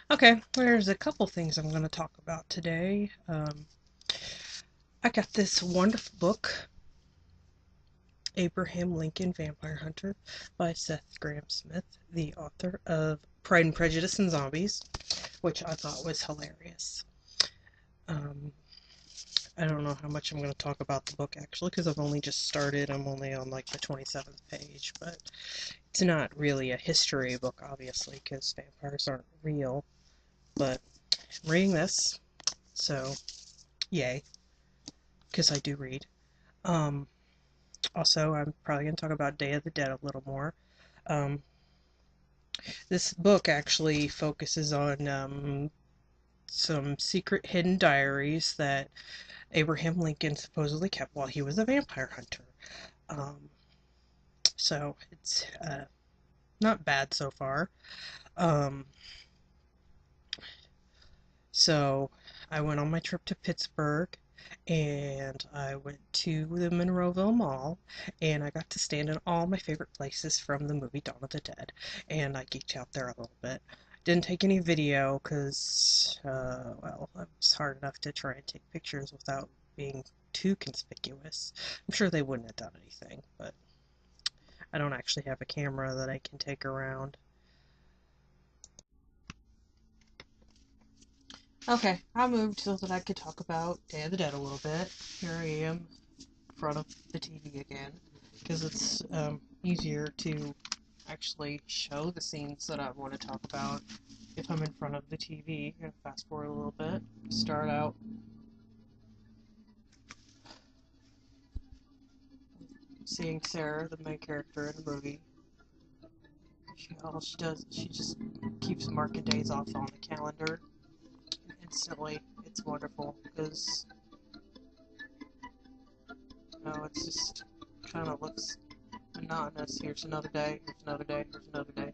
Okay, there's a couple things I'm going to talk about today. I got this wonderful book, Abraham Lincoln Vampire Hunter, by Seth Grahame-Smith, the author of Pride and Prejudice and Zombies, which I thought was hilarious. Um, I don't know how much I'm going to talk about the book actually, because I've only just started. I'm only on like the 27th page, but it's not really a history book, obviously, because vampires aren't real. But I'm reading this, so yay, because I do read. Um, Also, I'm probably going to talk about Day of the Dead a little more. Um, this book actually focuses on some secret hidden diaries that Abraham Lincoln supposedly kept while he was a vampire hunter. Um, so it's not bad so far. Um, so I went on my trip to Pittsburgh and I went to the Monroeville Mall and I got to stand in all my favorite places from the movie Dawn of the Dead, and I geeked out there a little bit. Didn't take any video because, well, it was hard enough to try and take pictures without being too conspicuous. I'm sure they wouldn't have done anything, but I don't actually have a camera that I can take around. Okay, I moved so that I could talk about Day of the Dead a little bit. Here I am in front of the TV again because it's easier to actually show the scenes that I want to talk about if I'm in front of the TV. I'm gonna fast forward a little bit. Start out seeing Sarah, the main character in the movie. All she does, she just keeps marking days off on the calendar instantly. It's wonderful because it's just kind of looks monotonous. Here's another day. Here's another day. Here's another day.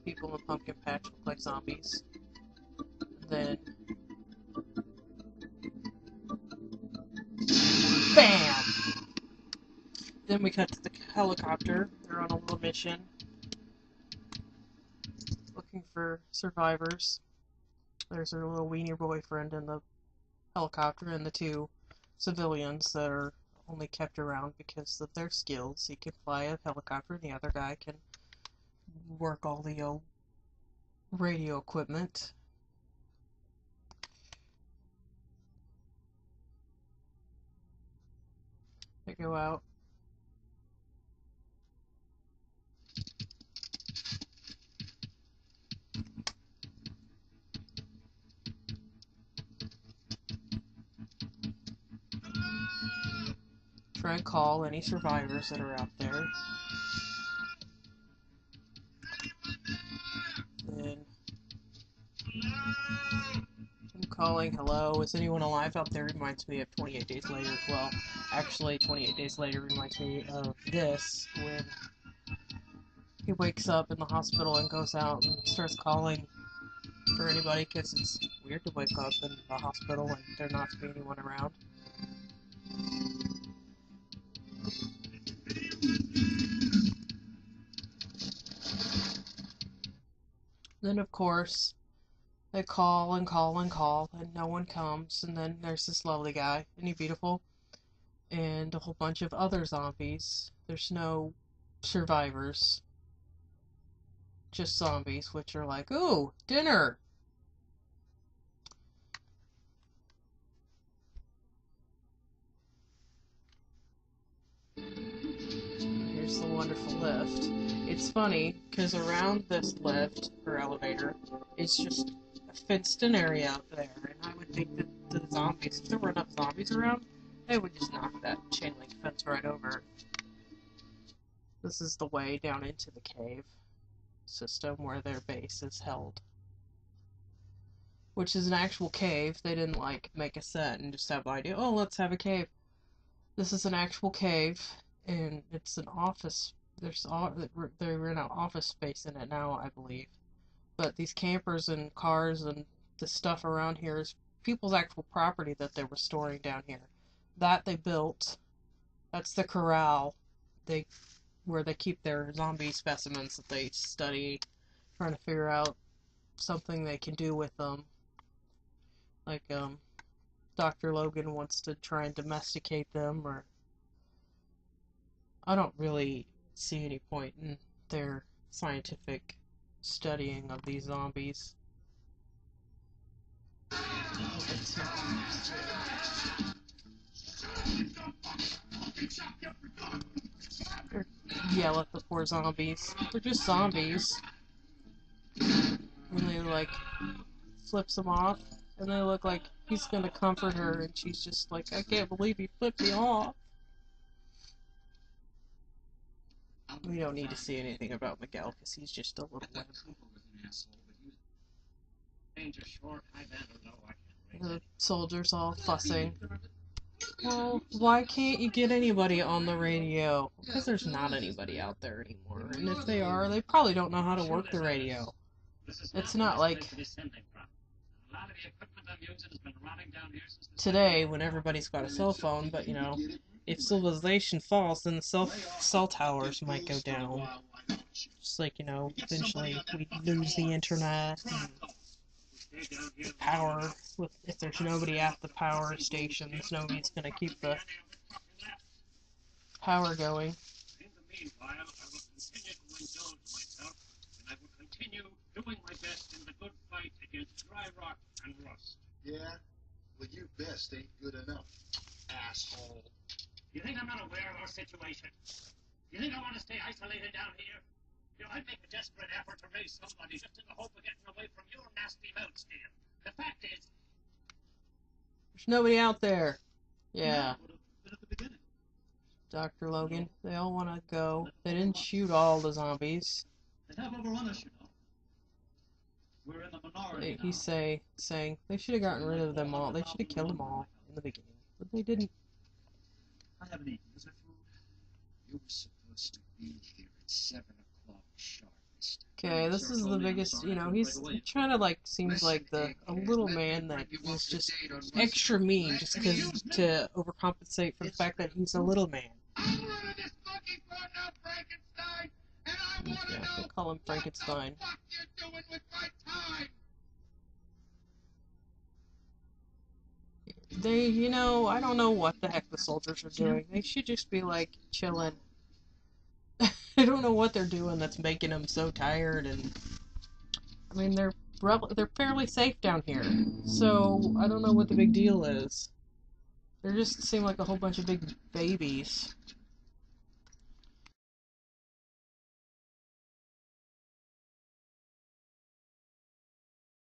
People in the pumpkin patch look like zombies. Then, bam! Then we cut to the helicopter. They're on a little mission looking for survivors. There's her little weenie boyfriend in the helicopter and the two civilians that are only kept around because of their skills. He can fly a helicopter and the other guy can work all the old radio equipment. They go out. Try and call any survivors that are out there. Then I'm calling, hello, is anyone alive out there? Reminds me of 28 Days Later. Well, actually, 28 Days Later reminds me of this, when he wakes up in the hospital and goes out and starts calling for anybody, because it's weird to wake up in the hospital and there not to be anyone around. Then, of course, they call and call and call, and no one comes, and then there's this lovely guy, isn't he beautiful? And a whole bunch of other zombies. There's no survivors, just zombies, which are like, ooh, dinner! Here's the wonderful lift. It's funny, because around this lift, or elevator, is just a fenced-in area up there, and I would think that the zombies, if there were enough zombies around, they would just knock that chain link fence right over. This is the way down into the cave system where their base is held. Which is an actual cave. They didn't, like, make a set and just have the idea, oh, let's have a cave. This is an actual cave, and it's an office. They rent out office space in it now, I believe. But these campers and cars and the stuff around here is people's actual property that they were storing down here. That they built. That's the corral. They where they keep their zombie specimens that they study, trying to figure out something they can do with them. Like, Dr. Logan wants to try and domesticate them, or I don't really see any point in their scientific studying of these zombies. Or yell at the poor zombies. They're just zombies. And they like flips them off, and they look like he's gonna comfort her, and she's just like, I can't believe he flipped me off. We don't need to see anything about Miguel because he's just a little wimp. The soldiers all fussing. Well, why can't you get anybody on the radio? Because there's not anybody out there anymore. And if they are, they probably don't know how to work the radio. It's not like today when everybody's got a cell phone, but you know, if civilization falls, then the cell towers might go down. Just like, you know, eventually we lose the internet and the power. If there's nobody at the power stations, nobody's going to keep the power going. In the meanwhile, I will continue to indulge myself, and I will continue doing my best in the good fight against dry rot and rust. Yeah? Well, your best ain't good enough, asshole. You think I'm not aware of our situation? You think I want to stay isolated down here? You know, I'd make a desperate effort to raise somebody just in the hope of getting away from your nasty mouth, Steve. The fact is... There's nobody out there. Yeah. But at the beginning. Dr. Logan, they all want to go. They didn't shoot all the zombies. They have overrun us, you know. We're in the minority. He's saying they should have gotten rid of them all. They should have killed them all in the beginning, but they didn't. I haven't eaten. Is there food? You were supposed to be here at 7 o'clock sharp. Okay, this is the biggest, you know, he's trying to, like, seems like a little man that is just extra mean just because to overcompensate for the fact that he's a little man. I'm running this monkey farm now, Frankenstein, and I want to Yeah, know they call him Frankenstein. what the fuck you're doing with my time. They, you know, I don't know what the heck the soldiers are doing. They should just be, like, chilling. I don't know what they're doing that's making them so tired, and I mean, they're fairly safe down here, so I don't know what the big deal is. They just seem like a whole bunch of big babies.